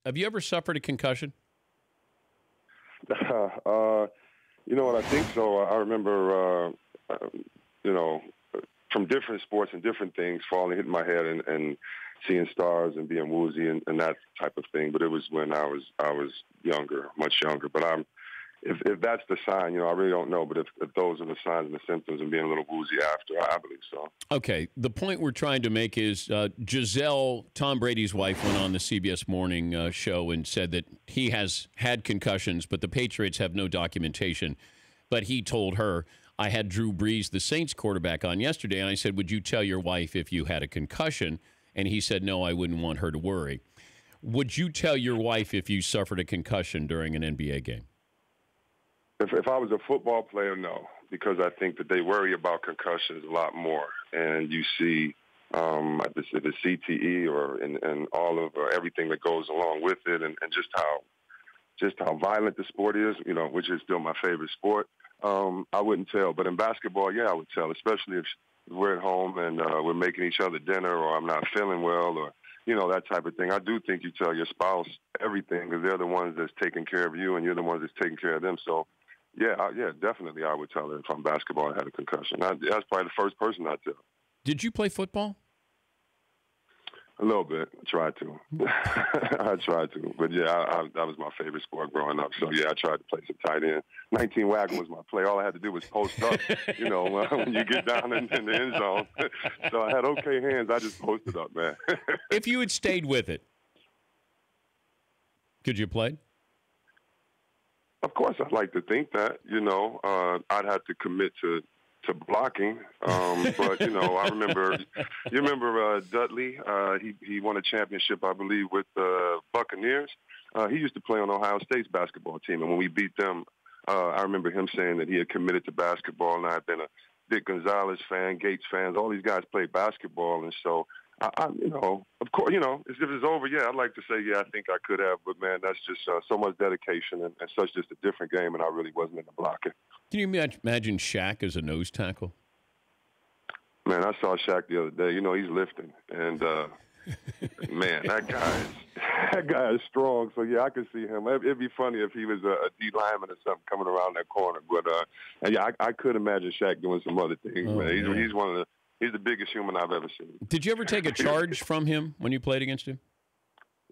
Have you ever suffered a concussion? You know what? I think so. I remember, you know, from different sports and different things, falling, hitting my head, and seeing stars and being woozy and that type of thing. But it was when I was younger, much younger. But if that's the sign, you know, I really don't know. But if those are the signs and the symptoms and being a little woozy after, I believe so. Okay. The point we're trying to make is Giselle, Tom Brady's wife, went on the CBS Morning show and said that he has had concussions, but the Patriots have no documentation. But he told her, I had Drew Brees, the Saints quarterback, on yesterday, and I said, would you tell your wife if you had a concussion? And he said, no, I wouldn't want her to worry. Would you tell your wife if you suffered a concussion during an NBA game? If I was a football player, no, because I think that they worry about concussions a lot more. And you see the CTE and all of everything that goes along with it, and just how violent the sport is, you know, which is still my favorite sport. I wouldn't tell. But in basketball, yeah, I would tell, especially if we're at home and we're making each other dinner, or I'm not feeling well, or, you know, that type of thing. I do think you tell your spouse everything, because they're the ones that's taking care of you and you're the ones that's taking care of them. So, yeah, definitely I would tell her if I'm basketball and had a concussion. That's probably the first person I'd tell. Did you play football? A little bit. I tried to. I tried to. But, yeah, that was my favorite sport growing up. So, yeah, I tried to play some tight end. 19 wagon was my play. All I had to do was post up, you know, when you get down in the end zone. So I had okay hands. I just posted up, man. If you had stayed with it, could you play? Of course, I'd like to think that, you know. I'd have to commit to blocking. But, you know, I remember, you remember Dudley? He won a championship, I believe, with the Buccaneers. He used to play on Ohio State's basketball team. And when we beat them, I remember him saying that he had committed to basketball, and I had been a Dick Gonzalez fan, Gates fans. All these guys played basketball. And so, I you know, of course, you know, if it's over, yeah, I'd like to say, yeah, I think I could have. But, man, that's just so much dedication and such just a different game, and I really wasn't into blocking. Can you imagine Shaq as a nose tackle? Man, I saw Shaq the other day. You know, he's lifting. And, man, that guy is strong. So, yeah, I could see him. It'd be funny if he was a D lineman or something coming around that corner. But, yeah, I could imagine Shaq doing some other things, man. He's the biggest human I've ever seen. Did you ever take a charge from him when you played against him?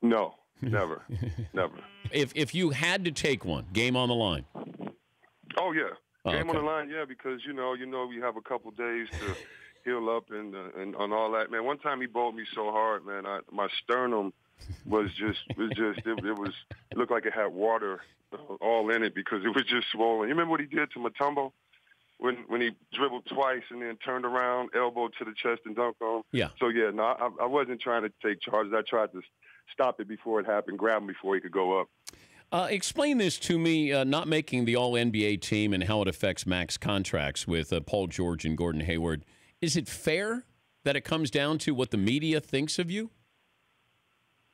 No, never, never. If you had to take one, game on the line. Oh, yeah. Game on the line, yeah, because, you know, we have a couple days to heal up and all that. Man, one time he bowled me so hard, man, my sternum was it looked like it had water all in it because it was just swollen. You remember what he did to Mutombo when he dribbled twice and then turned around, elbow to the chest and dunked on? Yeah. So, yeah, no, I wasn't trying to take charges. I tried to stop it before it happened, grab him before he could go up. Explain this to me, not making the All-NBA team and how it affects max contracts with Paul George and Gordon Hayward. Is it fair that it comes down to what the media thinks of you?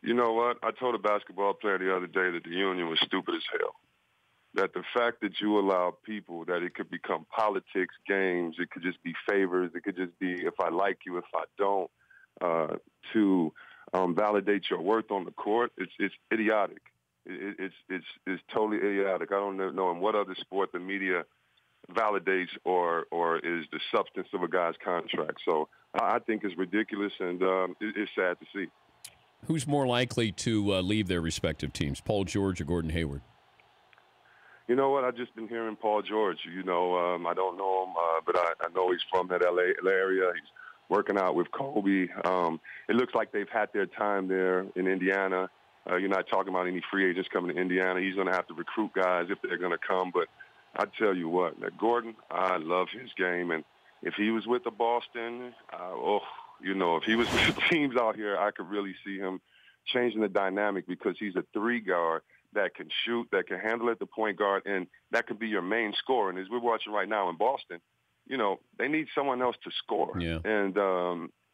You know what? I told a basketball player the other day that the union was stupid as hell. That the fact that you allow people, that it could become politics, games, it could just be favors, it could just be if I like you, if I don't, to validate your worth on the court, it's idiotic. It's totally idiotic. I don't know in what other sport the media validates or is the substance of a guy's contract. So I think it's ridiculous, and it's sad to see. Who's more likely to leave their respective teams, Paul George or Gordon Hayward? You know what? I've just been hearing Paul George. You know, I don't know him, but I know he's from that L.A. area. He's working out with Kobe. It looks like they've had their time there in Indiana. You're not talking about any free agents coming to Indiana. He's going to have to recruit guys if they're going to come. But I tell you what, that Gordon, I love his game. And if he was with the Boston, if he was with the teams out here, I could really see him changing the dynamic because he's a three guard that can shoot, that can handle at the point guard, and that could be your main scorer. And as we're watching right now in Boston, you know, they need someone else to score. Yeah. And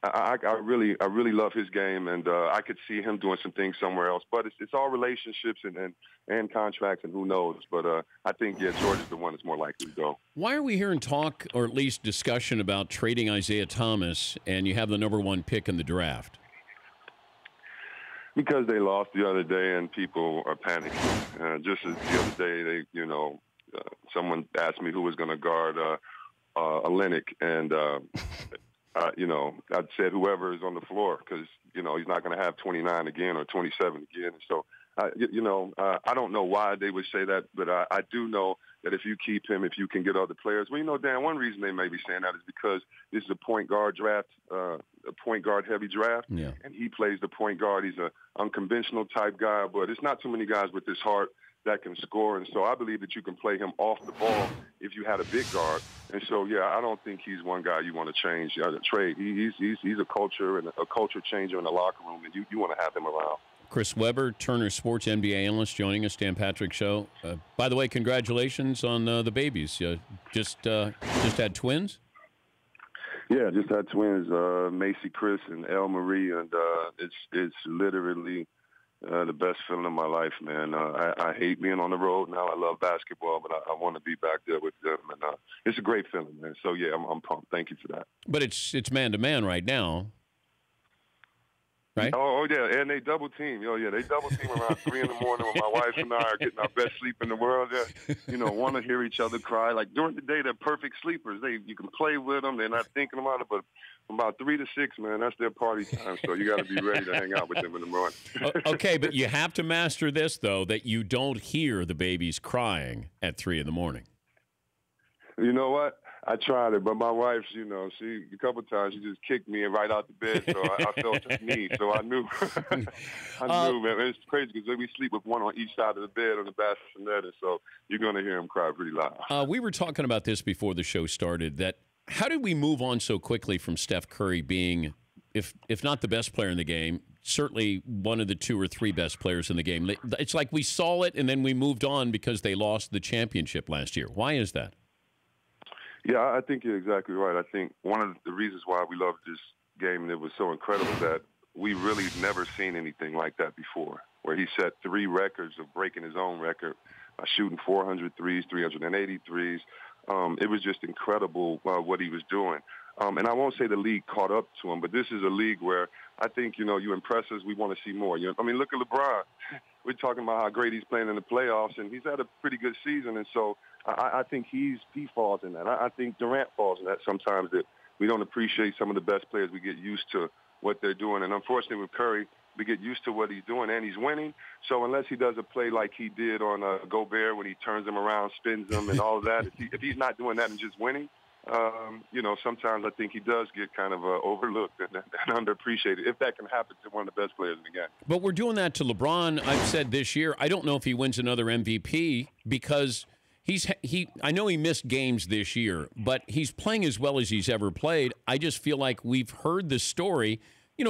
I really love his game, and I could see him doing some things somewhere else. But it's all relationships and contracts, and who knows. But I think, yeah, George is the one that's more likely to go. Why are we hearing talk, or at least discussion, about trading Isaiah Thomas, and you have the number 1 pick in the draft? Because they lost the other day and people are panicking. Just as the other day, someone asked me who was going to guard Olenek, and I said whoever is on the floor because he's not going to have 29 again or 27 again. So I don't know why they would say that, but I do know that if you keep him, if you can get other players. Well, Dan, one reason they may be saying that is because this is a point guard draft, a point guard heavy draft, and he plays the point guard. He's an unconventional type guy, but it's not too many guys with this heart that can score. And so I believe that you can play him off the ball if you had a big guard. And so, I don't think he's one guy you want to change, trade. He's a culture and a culture changer in the locker room, and you want to have him around. Chris Webber, Turner Sports NBA analyst, joining us, Dan Patrick Show. By the way, congratulations on the babies. Just had twins? Yeah, just had twins, Macy Chris and Elle Marie, and it's literally the best feeling of my life, man. I hate being on the road now. I love basketball, but I want to be back there with them, and it's a great feeling, man. So, I'm pumped. Thank you for that. But it's man-to-man right now. Right? Oh, yeah, and they double team. They double team around 3 in the morning when my wife and I are getting our best sleep in the world. Want to hear each other cry. Like during the day, they're perfect sleepers. You can play with them. They're not thinking about it, but from about 3 to 6, man, that's their party time. So you got to be ready to hang out with them in the morning. Okay, but you have to master this, though, that you don't hear the babies crying at 3 in the morning. You know what? I tried it, but my wife, she a couple of times she just kicked me right out the bed, so I felt her knee. So I knew, man. It's crazy because we sleep with one on each side of the bed on the bassinet, and so you're going to hear him cry pretty loud. We were talking about this before the show started. That how did we move on so quickly from Steph Curry being, if not the best player in the game, certainly one of the 2 or 3 best players in the game? It's like we saw it and then we moved on because they lost the championship last year. Why is that? Yeah, I think you're exactly right. I think one of the reasons why we loved this game and it was so incredible that we really never seen anything like that before, where he set 3 records of breaking his own record, shooting 400 threes, 380 threes. It was just incredible what he was doing. And I won't say the league caught up to him, but this is a league where I think, you impress us, we want to see more. Look at LeBron. We're talking about how great he's playing in the playoffs, and he's had a pretty good season. And so I think he falls in that. I think Durant falls in that sometimes, that we don't appreciate some of the best players. We get used to what they're doing. And unfortunately with Curry, we get used to what he's doing, and he's winning. So unless he does a play like he did on Gobert when he turns him around, spins him, and all of that, if he's not doing that and just winning, sometimes I think he does get kind of overlooked and underappreciated, if that can happen to one of the best players in the game. But we're doing that to LeBron. I've said this year, I don't know if he wins another MVP because I know he missed games this year, but he's playing as well as he's ever played. I just feel like we've heard the story.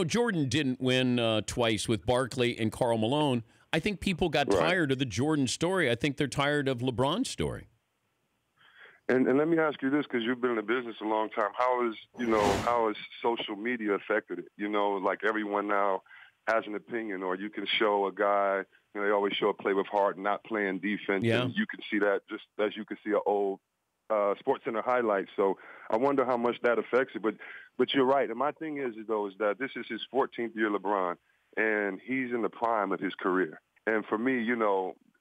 Jordan didn't win twice with Barkley and Karl Malone. I think people got tired of the Jordan story. I think they're tired of LeBron's story. And let me ask you this, because you've been in the business a long time. How has social media affected it? Like everyone now has an opinion, or you can show a guy, they always show a play with heart, not playing defense. Yeah. And you can see that just as you can see an old SportsCenter highlight. So I wonder how much that affects it. But you're right. And my thing is that this is his 14th year LeBron, and he's in the prime of his career. And for me,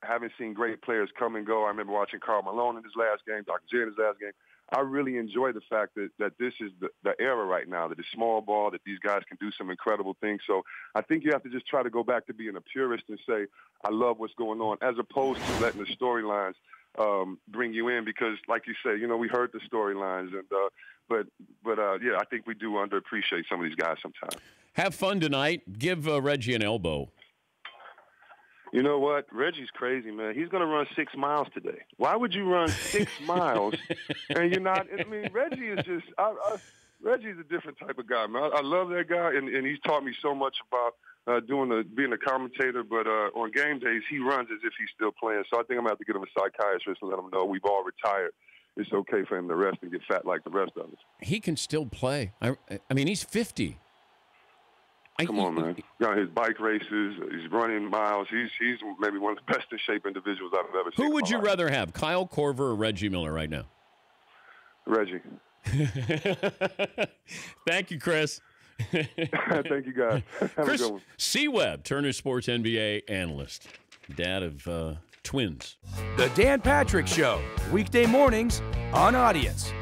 having seen great players come and go, I remember watching Karl Malone in his last game, Dr. J in his last game. I really enjoy the fact that this is the era right now, that it's small ball, that these guys can do some incredible things. So I think you have to just try to go back to being a purist and say, I love what's going on, as opposed to letting the storylines bring you in, because like you say, we heard the storylines, and but I think we do underappreciate some of these guys sometimes. Have fun tonight. Give Reggie an elbow. You know what? Reggie's crazy, man. He's going to run 6 miles today. Why would you run 6 miles and you're not? I mean, Reggie is just Reggie's a different type of guy, man. I love that guy, and he's taught me so much about being a commentator. But on game days, he runs as if he's still playing. So I think I'm going to have to get him a psychiatrist and let him know we've all retired. It's okay for him to rest and get fat like the rest of us. He can still play. I mean, he's 50. Come on, man. His bike races, he's running miles. He's maybe one of the best in shape individuals I've ever seen. Who would you rather have, Kyle Korver or Reggie Miller right now? Reggie. Thank you, Chris. Thank you, guys. Have Chris a good one. C. Webb, Turner Sports NBA analyst, dad of twins. The Dan Patrick Show, weekday mornings on Audience.